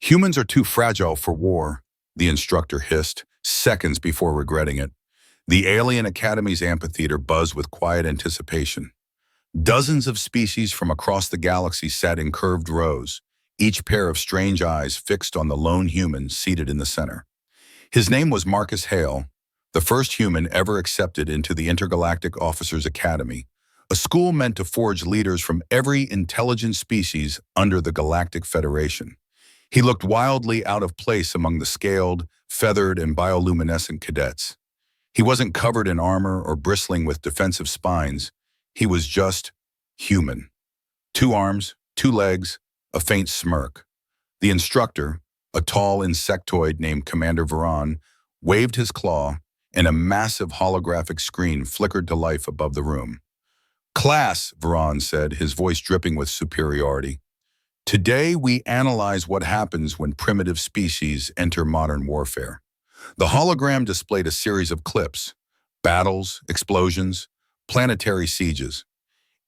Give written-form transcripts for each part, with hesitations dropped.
Humans are too fragile for war, the instructor hissed, seconds before regretting it. The alien academy's amphitheater buzzed with quiet anticipation. Dozens of species from across the galaxy sat in curved rows, each pair of strange eyes fixed on the lone human seated in the center. His name was Marcus Hale, the first human ever accepted into the Intergalactic Officers Academy, a school meant to forge leaders from every intelligent species under the Galactic Federation. He looked wildly out of place among the scaled, feathered, and bioluminescent cadets. He wasn't covered in armor or bristling with defensive spines. He was just human. 2 arms, 2 legs, a faint smirk. The instructor, a tall insectoid named Commander Veron, waved his claw, and a massive holographic screen flickered to life above the room. "Class," Veron said, his voice dripping with superiority. "Today we analyze what happens when primitive species enter modern warfare." The hologram displayed a series of clips: battles, explosions, planetary sieges.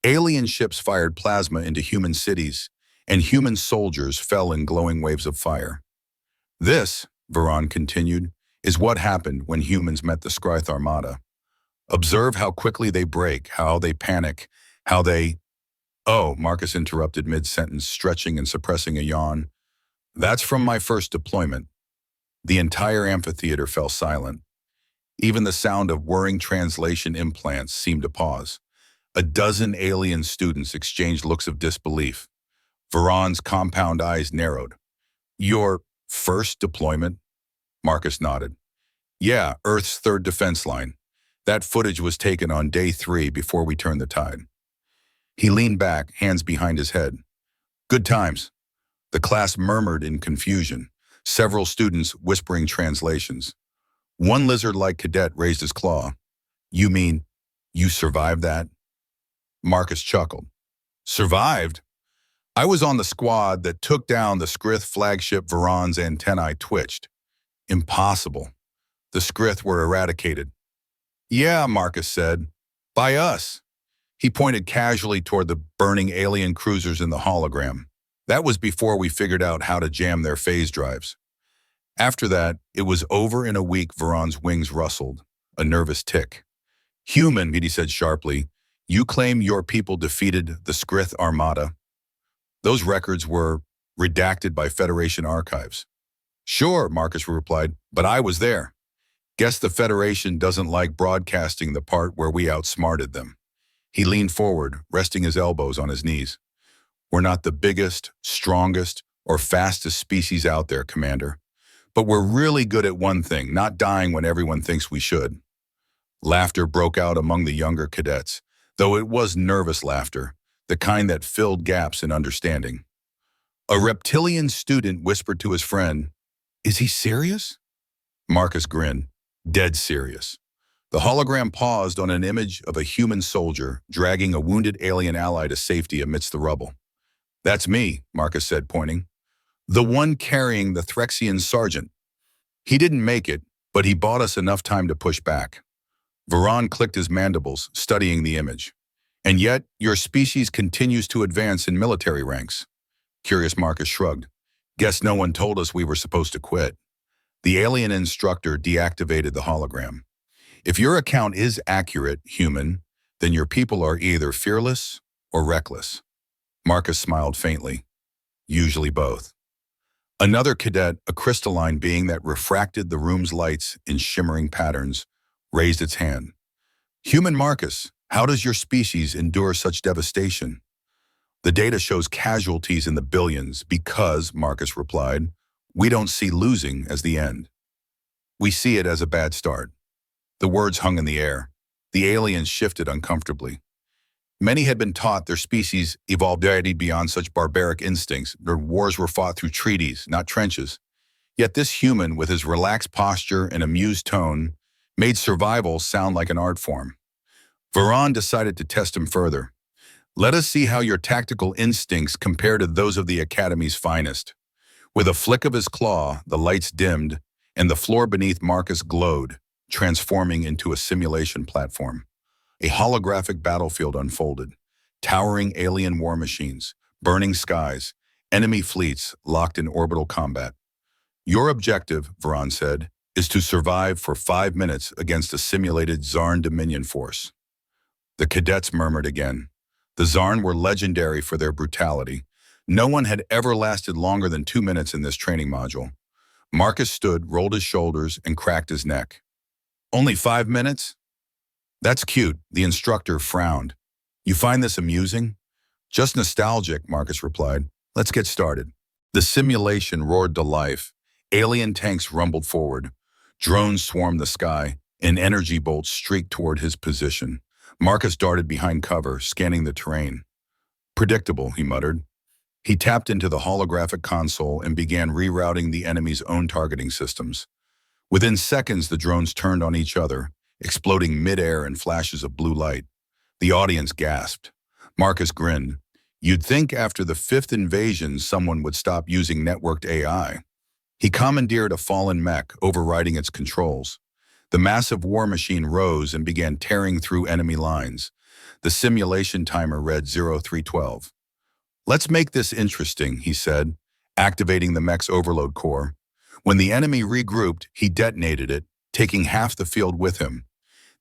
Alien ships fired plasma into human cities, and human soldiers fell in glowing waves of fire. "This," Veron continued, "is what happened when humans met the Skryth Armada. Observe how quickly they break, how they panic, how they—" "Oh," Marcus interrupted mid-sentence, stretching and suppressing a yawn. "That's from my first deployment." The entire amphitheater fell silent. Even the sound of whirring translation implants seemed to pause. A dozen alien students exchanged looks of disbelief. Veron's compound eyes narrowed. "Your first deployment?" Marcus nodded. "Yeah, Earth's 3rd defense line. That footage was taken on day 3 before we turned the tide." He leaned back, hands behind his head. "Good times." The class murmured in confusion, several students whispering translations. One lizard-like cadet raised his claw. "You mean, you survived that?" Marcus chuckled. "Survived? I was on the squad that took down the Skryth flagship. Veron's antennae twitched. "Impossible. The Skryth were eradicated." "Yeah," Marcus said. "By us." He pointed casually toward the burning alien cruisers in the hologram. "That was before we figured out how to jam their phase drives." After that, it was over in a week. Veron's wings rustled, a nervous tick. "Human," he said sharply, "you claim your people defeated the Skryth Armada?" "Those records were redacted by Federation archives." "Sure," Marcus replied, "but I was there. Guess the Federation doesn't like broadcasting the part where we outsmarted them." He leaned forward, resting his elbows on his knees. "We're not the biggest, strongest, or fastest species out there, Commander. But we're really good at one thing, not dying when everyone thinks we should." Laughter broke out among the younger cadets, though it was nervous laughter, the kind that filled gaps in understanding. A reptilian student whispered to his friend, "Is he serious?" Marcus grinned, dead serious. The hologram paused on an image of a human soldier dragging a wounded alien ally to safety amidst the rubble. "That's me," Marcus said, pointing. "The one carrying the Threxian sergeant. He didn't make it, but he bought us enough time to push back." Veron clicked his mandibles, studying the image. "And yet, your species continues to advance in military ranks." Curious Marcus shrugged. "Guess no one told us we were supposed to quit." The alien instructor deactivated the hologram. "If your account is accurate, human, then your people are either fearless or reckless." Marcus smiled faintly. "Usually both." Another cadet, a crystalline being that refracted the room's lights in shimmering patterns, raised its hand. "Human Marcus, how does your species endure such devastation?" "The data shows casualties in the billions because," Marcus replied, "we don't see losing as the end. We see it as a bad start." The words hung in the air. The aliens shifted uncomfortably. Many had been taught their species evolved beyond such barbaric instincts. Their wars were fought through treaties, not trenches. Yet this human, with his relaxed posture and amused tone, made survival sound like an art form. Veron decided to test him further. "Let us see how your tactical instincts compare to those of the Academy's finest." With a flick of his claw, the lights dimmed, and the floor beneath Marcus glowed, transforming into a simulation platform. A holographic battlefield unfolded. Towering alien war machines, burning skies, enemy fleets locked in orbital combat. Your objective, Varan said, is to survive for 5 minutes against a simulated Zarn Dominion force. The cadets murmured again. The Zarn were legendary for their brutality. No one had ever lasted longer than 2 minutes in this training module. Marcus stood, rolled his shoulders, and cracked his neck. Only 5 minutes? That's cute, the instructor frowned. You find this amusing? Just nostalgic, Marcus replied. Let's get started. The simulation roared to life. Alien tanks rumbled forward. Drones swarmed the sky. An energy bolt streaked toward his position. Marcus darted behind cover, scanning the terrain. Predictable, he muttered. He tapped into the holographic console and began rerouting the enemy's own targeting systems. Within seconds, the drones turned on each other, exploding mid-air in flashes of blue light. The audience gasped. Marcus grinned. You'd think after the 5th invasion someone would stop using networked AI. He commandeered a fallen mech, overriding its controls. The massive war machine rose and began tearing through enemy lines. The simulation timer read 0312. Let's make this interesting, he said, activating the mech's overload core. When the enemy regrouped, he detonated it, taking half the field with him.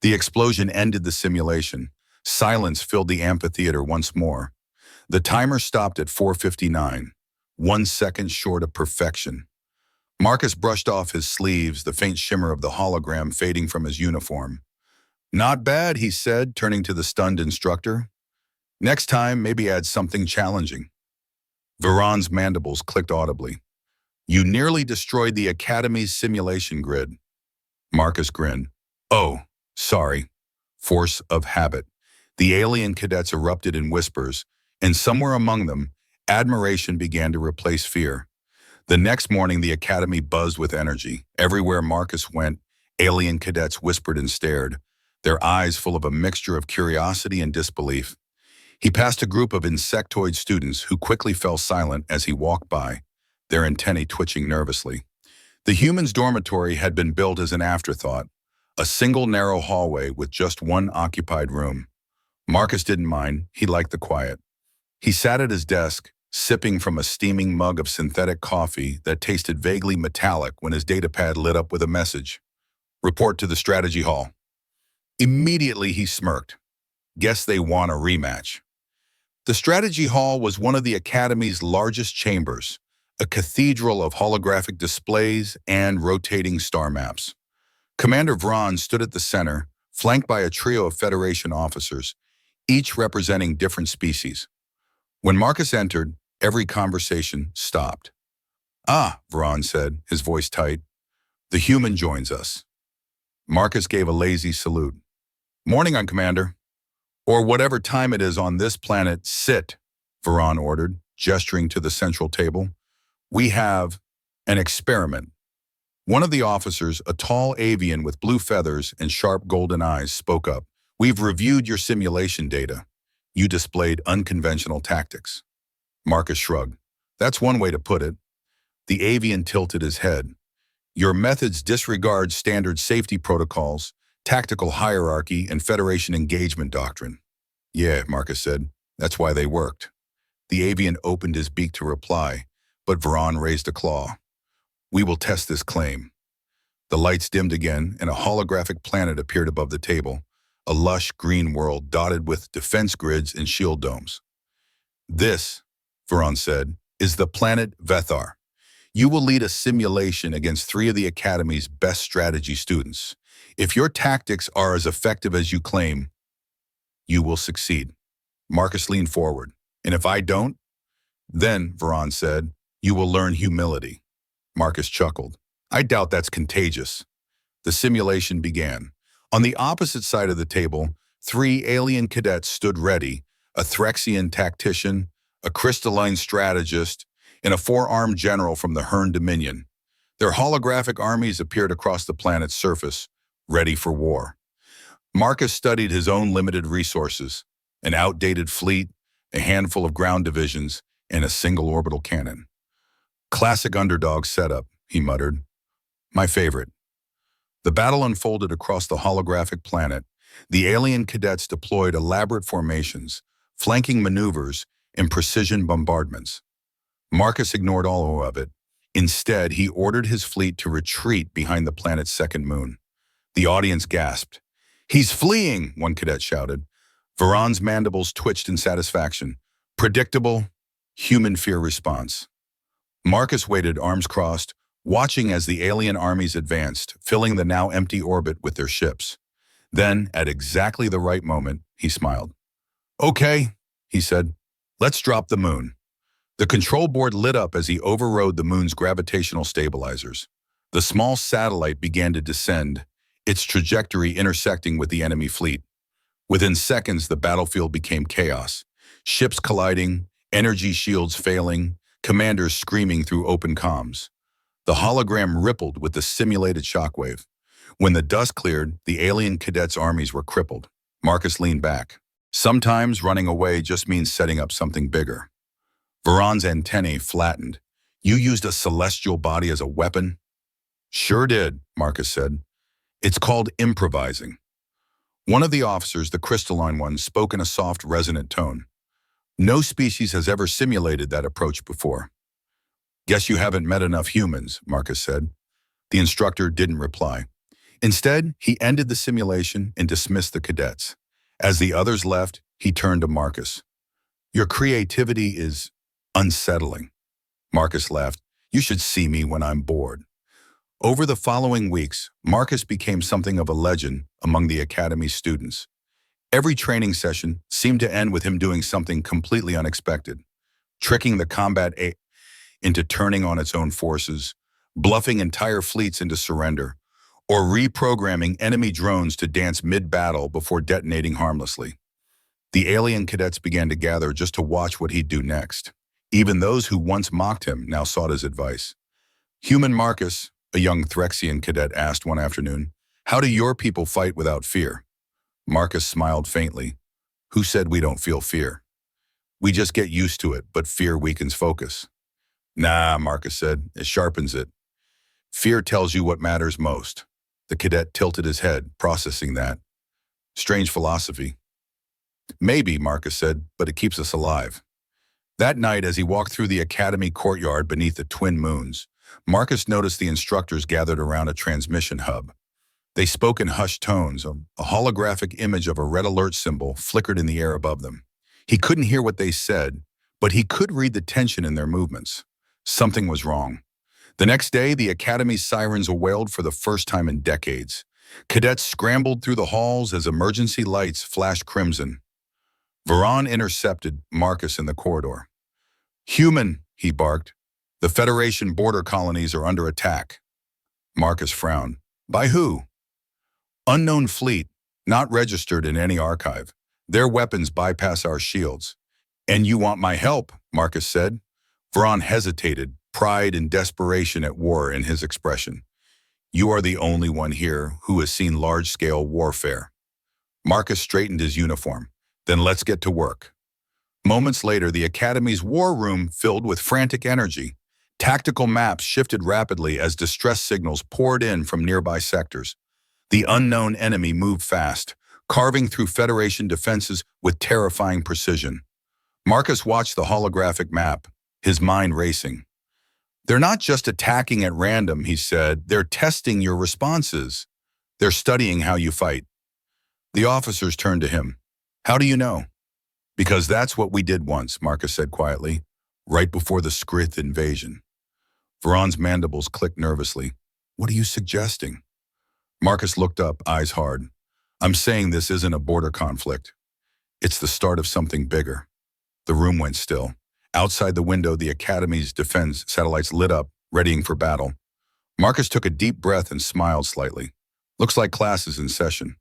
The explosion ended the simulation. Silence filled the amphitheater once more. The timer stopped at 4:59, 1 second short of perfection. Marcus brushed off his sleeves, the faint shimmer of the hologram fading from his uniform. Not bad, he said, turning to the stunned instructor. Next time, maybe add something challenging. Varan's mandibles clicked audibly. You nearly destroyed the Academy's simulation grid. Marcus grinned. Oh, sorry. Force of habit. The alien cadets erupted in whispers, and somewhere among them, admiration began to replace fear. The next morning, the Academy buzzed with energy. Everywhere Marcus went, alien cadets whispered and stared, their eyes full of a mixture of curiosity and disbelief. He passed a group of insectoid students who quickly fell silent as he walked by, their antennae twitching nervously. The humans' dormitory had been built as an afterthought, a single narrow hallway with just one occupied room. Marcus didn't mind, he liked the quiet. He sat at his desk, sipping from a steaming mug of synthetic coffee that tasted vaguely metallic when his datapad lit up with a message. Report to the strategy hall. Immediately he smirked. Guess they want a rematch. The strategy hall was one of the Academy's largest chambers, a cathedral of holographic displays and rotating star maps. Commander Vron stood at the center, flanked by a trio of Federation officers, each representing different species. When Marcus entered, every conversation stopped. Ah, Vron said, his voice tight. The human joins us. Marcus gave a lazy salute. Morning on, Commander. Or whatever time it is on this planet, sit, Vron ordered, gesturing to the central table. We have an experiment. One of the officers, a tall avian with blue feathers and sharp golden eyes, spoke up. We've reviewed your simulation data. You displayed unconventional tactics. Marcus shrugged. That's one way to put it. The avian tilted his head. Your methods disregard standard safety protocols, tactical hierarchy, and Federation engagement doctrine. Yeah, Marcus said. That's why they worked. The avian opened his beak to reply, but Varan raised a claw. We will test this claim. The lights dimmed again, and a holographic planet appeared above the table, a lush green world dotted with defense grids and shield domes. This, Varan said, is the planet Vethar. You will lead a simulation against 3 of the Academy's best strategy students. If your tactics are as effective as you claim, you will succeed. Marcus leaned forward. And if I don't? Then, Varan said, you will learn humility. Marcus chuckled. I doubt that's contagious. The simulation began. On the opposite side of the table, 3 alien cadets stood ready, a Threxian tactician, a crystalline strategist, and a 4-armed general from the Hern Dominion. Their holographic armies appeared across the planet's surface, ready for war. Marcus studied his own limited resources, an outdated fleet, a handful of ground divisions, and a single orbital cannon. Classic underdog setup, he muttered. My favorite. The battle unfolded across the holographic planet. The alien cadets deployed elaborate formations, flanking maneuvers, and precision bombardments. Marcus ignored all of it. Instead, he ordered his fleet to retreat behind the planet's second moon. The audience gasped. "He's fleeing," one cadet shouted. Varan's mandibles twitched in satisfaction. Predictable, human fear response. Marcus waited, arms crossed, watching as the alien armies advanced, filling the now empty orbit with their ships. Then, at exactly the right moment, he smiled. "Okay," he said, "let's drop the moon." The control board lit up as he overrode the moon's gravitational stabilizers. The small satellite began to descend, its trajectory intersecting with the enemy fleet. Within seconds, the battlefield became chaos. Ships colliding, energy shields failing, commanders screaming through open comms. The hologram rippled with the simulated shockwave. When the dust cleared, the alien cadets' armies were crippled. Marcus leaned back. Sometimes running away just means setting up something bigger. Varan's antennae flattened. "You used a celestial body as a weapon?" "Sure did," Marcus said. "It's called improvising." One of the officers, the crystalline one, spoke in a soft, resonant tone. "No species has ever simulated that approach before." "Guess you haven't met enough humans," Marcus said. The instructor didn't reply. Instead, he ended the simulation and dismissed the cadets. As the others left, he turned to Marcus. "Your creativity is unsettling." Marcus laughed. "You should see me when I'm bored." Over the following weeks, Marcus became something of a legend among the Academy's students. Every training session seemed to end with him doing something completely unexpected, tricking the combat into turning on its own forces, bluffing entire fleets into surrender, or reprogramming enemy drones to dance mid-battle before detonating harmlessly. The alien cadets began to gather just to watch what he'd do next. Even those who once mocked him now sought his advice. "Human Marcus," a young Threxian cadet asked one afternoon, "how do your people fight without fear?" Marcus smiled faintly. "Who said we don't feel fear? We just get used to it, but fear weakens focus." "Nah," Marcus said, "it sharpens it. Fear tells you what matters most." The cadet tilted his head, processing that. "Strange philosophy." "Maybe," Marcus said, "but it keeps us alive." That night, as he walked through the academy courtyard beneath the twin moons, Marcus noticed the instructors gathered around a transmission hub. They spoke in hushed tones. A holographic image of a red alert symbol flickered in the air above them. He couldn't hear what they said, but he could read the tension in their movements. Something was wrong. The next day, the academy's sirens wailed for the first time in decades. Cadets scrambled through the halls as emergency lights flashed crimson. Varan intercepted Marcus in the corridor. "Human," he barked. "The Federation border colonies are under attack." Marcus frowned. "By who?" "Unknown fleet, not registered in any archive. Their weapons bypass our shields." "And you want my help," Marcus said. Varan hesitated, pride and desperation at war in his expression. "You are the only one here who has seen large-scale warfare." Marcus straightened his uniform. "Then let's get to work." Moments later, the Academy's war room filled with frantic energy. Tactical maps shifted rapidly as distress signals poured in from nearby sectors. The unknown enemy moved fast, carving through Federation defenses with terrifying precision. Marcus watched the holographic map, his mind racing. "They're not just attacking at random," he said. "They're testing your responses. They're studying how you fight." The officers turned to him. "How do you know?" "Because that's what we did once," Marcus said quietly, "right before the Skrith invasion." Varan's mandibles clicked nervously. "What are you suggesting?" Marcus looked up, eyes hard. "I'm saying this isn't a border conflict. It's the start of something bigger." The room went still. Outside the window, the Academy's defense satellites lit up, readying for battle. Marcus took a deep breath and smiled slightly. "Looks like class is in session."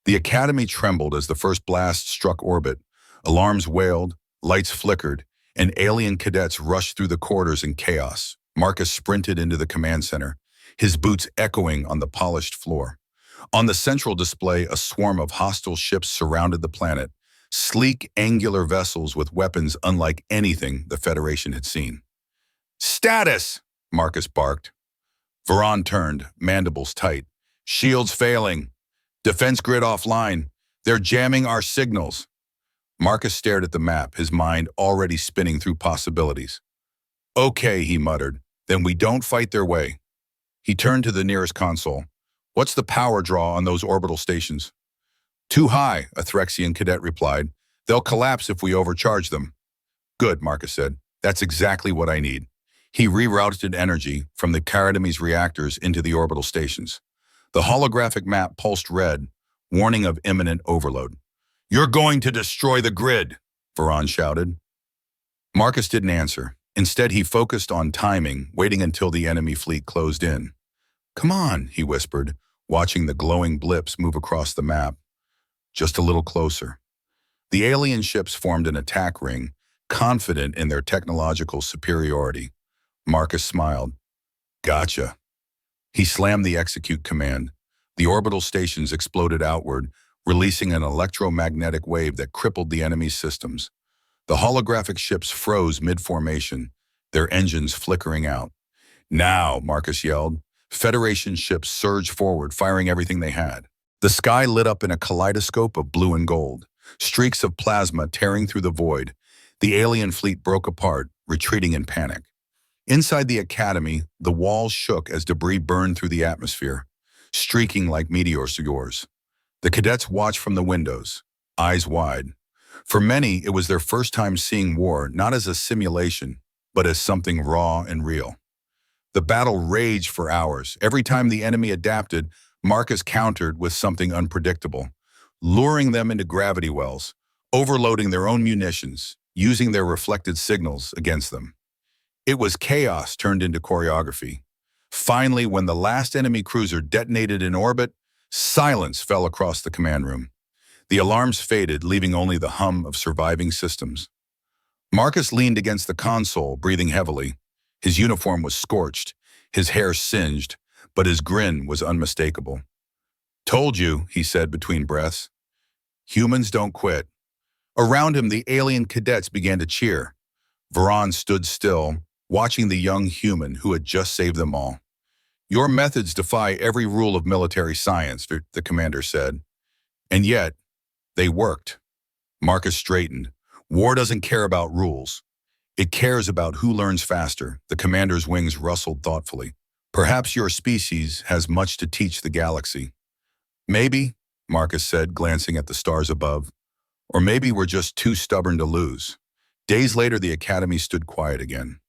The Academy trembled as the first blast struck orbit. Alarms wailed, lights flickered, and alien cadets rushed through the corridors in chaos. Marcus sprinted into the command center, his boots echoing on the polished floor. On the central display, a swarm of hostile ships surrounded the planet, sleek, angular vessels with weapons unlike anything the Federation had seen. "Status!" Marcus barked. Varan turned, mandibles tight. "Shields failing. Defense grid offline. They're jamming our signals." Marcus stared at the map, his mind already spinning through possibilities. Okay, he muttered. Then we don't fight their way. He turned to the nearest console. What's the power draw on those orbital stations? Too high, a Threxian cadet replied. They'll collapse if we overcharge them. Good, Marcus said. That's exactly what I need. He rerouted energy from the Academy's reactors into the orbital stations. The holographic map pulsed red, warning of imminent overload. You're going to destroy the grid, Veron shouted. Marcus didn't answer. Instead, he focused on timing, waiting until the enemy fleet closed in. Come on, he whispered, watching the glowing blips move across the map. Just a little closer. The alien ships formed an attack ring, confident in their technological superiority. Marcus smiled. Gotcha. He slammed the execute command. The orbital stations exploded outward, releasing an electromagnetic wave that crippled the enemy's systems. The holographic ships froze mid-formation, their engines flickering out. Now, Marcus yelled. Federation ships surged forward, firing everything they had. The sky lit up in a kaleidoscope of blue and gold, streaks of plasma tearing through the void. The alien fleet broke apart, retreating in panic. Inside the Academy, the walls shook as debris burned through the atmosphere, streaking like meteors. The cadets watched from the windows, eyes wide. For many, it was their first time seeing war not as a simulation, but as something raw and real. The battle raged for hours. Every time the enemy adapted, Marcus countered with something unpredictable, luring them into gravity wells, overloading their own munitions, using their reflected signals against them. It was chaos turned into choreography. Finally, when the last enemy cruiser detonated in orbit, silence fell across the command room. The alarms faded, leaving only the hum of surviving systems. Marcus leaned against the console, breathing heavily. His uniform was scorched, his hair singed, but his grin was unmistakable. Told you, he said between breaths. Humans don't quit. Around him, the alien cadets began to cheer. Veron stood still, watching the young human who had just saved them all. Your methods defy every rule of military science, the commander said. And yet, they worked. Marcus straightened. War doesn't care about rules. It cares about who learns faster. The commander's wings rustled thoughtfully. Perhaps your species has much to teach the galaxy. Maybe, Marcus said, glancing at the stars above. Or maybe we're just too stubborn to lose. Days later, the Academy stood quiet again.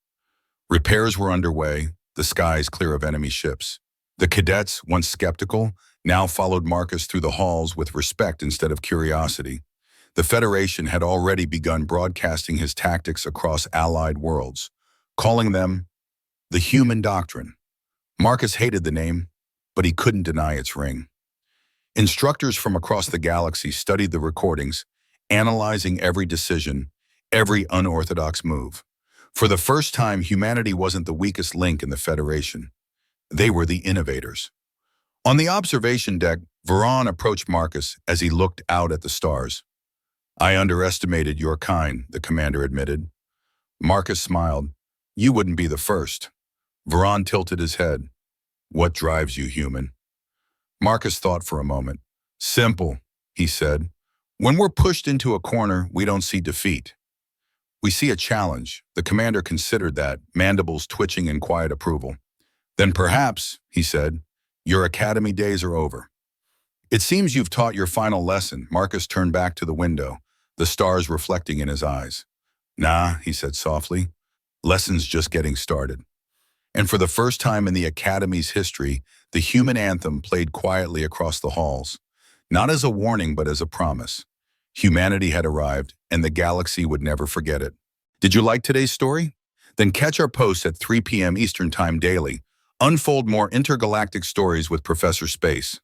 Repairs were underway, the skies clear of enemy ships. The cadets, once skeptical, now followed Marcus through the halls with respect instead of curiosity. The Federation had already begun broadcasting his tactics across allied worlds, calling them the Human Doctrine. Marcus hated the name, but he couldn't deny its ring. Instructors from across the galaxy studied the recordings, analyzing every decision, every unorthodox move. For the first time, humanity wasn't the weakest link in the Federation. They were the innovators. On the observation deck, Veron approached Marcus as he looked out at the stars. I underestimated your kind, the commander admitted. Marcus smiled. You wouldn't be the first. Veron tilted his head. What drives you, human? Marcus thought for a moment. Simple, he said. When we're pushed into a corner, we don't see defeat. We see a challenge. The commander considered that, mandibles twitching in quiet approval. Then perhaps, he said, your academy days are over. It seems you've taught your final lesson. Marcus turned back to the window, the stars reflecting in his eyes. Nah, he said softly. Lesson's just getting started. And for the first time in the Academy's history, the human anthem played quietly across the halls, not as a warning but as a promise. Humanity had arrived, and the galaxy would never forget it. Did you like today's story? Then catch our posts at 3 p.m. Eastern Time daily. Unfold more intergalactic stories with Professor Space.